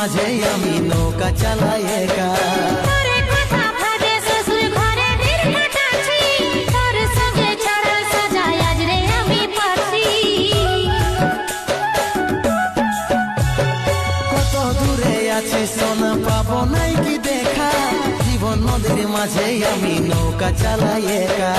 মাঝে আমি নৌকা চালাই একা। কত দূরে আছি সোনা পাবো নাই কি দেখা, জীবন নদীর মাঝে আমি নৌকা চালাই একা।